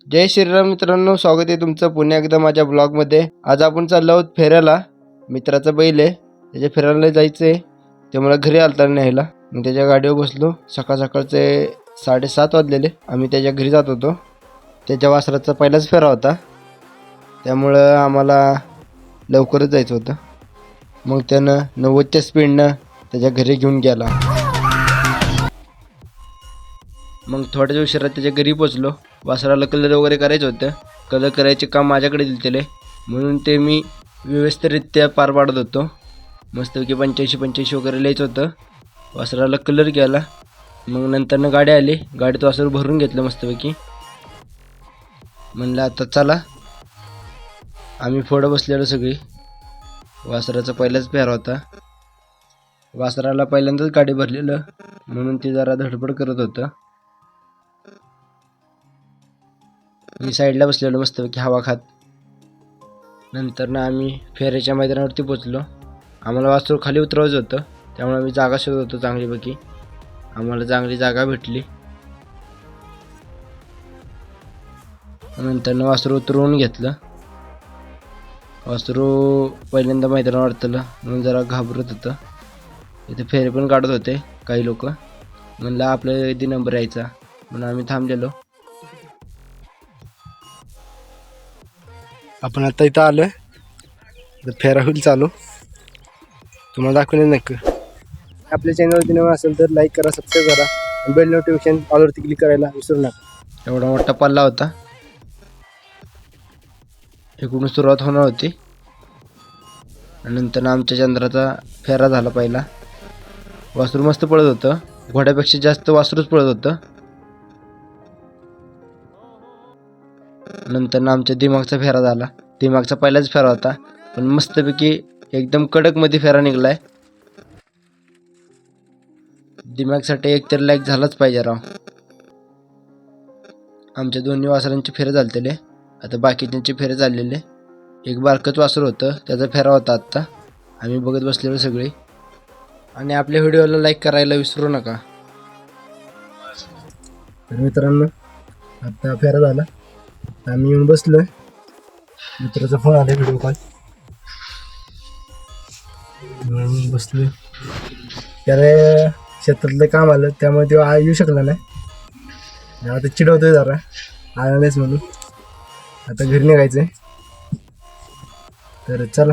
जय श्रीराम मित्रांनो, स्वागत आहे तुमचं पुन्हा एकदा माझ्या ब्लॉगमध्ये. आज आपण चाललो आहोत फिरायला. मित्राचा बैल आहे, त्याच्या फिरायला जायचं आहे. ते मला घरी आलता न्यायला. मी त्याच्या गाडीवर बसलो. सकाळचे 7:30 वाजलेले. आम्ही त्याच्या घरी जात होतो. त्याच्या वासराचा पहिलाच फेरा होता, त्यामुळं आम्हाला लवकरच जायचं होतं. मग त्यानं 90च्या स्पीडनं त्याच्या घरी घेऊन गेला. मग थोड्याच उशिरा त्याच्या घरी पोचलो. वासराला कलर वगैरे करायचं होतं. कलर करायचे काम माझ्याकडे दिले, म्हणून ते मी व्यवस्थितरित्या पार पाडत होतो. मस्तपैकी 85 वगैरे लिहायचं होतं. वासराला कलर केला. मग नंतरनं गाडी आली. गाडीत वासर भरून घेतलं मस्तपैकी. म्हणलं आता चला. आम्ही पुढं बसलेलो सगळी. वासराचा पहिलाच पेहरा होता. वासराला पहिल्यांदाच गाडी भरलेलं, म्हणून ती जरा धडपड करत होतं. मी साईडला बसलेलो मस्तपैकी हवा खात. नंतर आम्ही फेऱ्याच्या मैदानावरती पोचलो. आम्हाला वासरू खाली उतरवायचं होतं, त्यामुळे आम्ही जागा शोधत होतो चांगलीपैकी. आम्हाला चांगली जागा भेटली. नंतर वासरू उतरवून घेतलं. वासरू पहिल्यांदा मैदानावर उतरलं, म्हणून जरा घाबरत होतं. इथे फेरे पण काढत होते काही लोक. म्हणलं आपल्या इथे नंबर यायचा, म्हणून आम्ही थांबलेलो. आपण आता इथं आलोय. फेरा होईल चालू, तुम्हाला दाखवून नक्की. आपल्या चॅनलवरती नवीन असेल तर लाईक करा, सबस्क्राईब करा आणि बेल नोटिफिकेशन ऑलवरती क्लिक करायला विसरू नका. एवढा मोठा पल्ला होता. इकडून सुरुवात होणार होती. नंतर आमच्या चंद्राचा फेरा झाला पहिला. वासरू मस्त पळत होतं. घोड्यापेक्षा जास्त वासरूच पळत होतं. नंतर आमच्या दिमागचा फेरा झाला. दिमागचा पहिलाच फेरा होता, पण मस्तपैकी एकदम कडकमध्ये फेरा निघलाय. दिमागसाठी एक तर लाईक झालाच पाहिजे राव. आमच्या दोन्ही वासरांचे फेरे झालेले. आता बाकीच्यांचे फेरे झालेले. एक बारकच वासर होतं, त्याचा फेरा होता आत्ता. आम्ही बघत बसलेलो सगळे. आणि आपल्या व्हिडिओला लाईक करायला विसरू नका. तर मित्रांनो, आता फेरा झाला. आम्ही येऊन बसलोय. मित्राचा फोन आला, व्हिडिओ कॉल बसलोय. त्याला शेतातलं काम आलं, त्यामुळे तो येऊ शकला नाही. आता चिडवतोय जरा, आला नाहीच म्हणून. आता घरी निघायचंय, तर चला.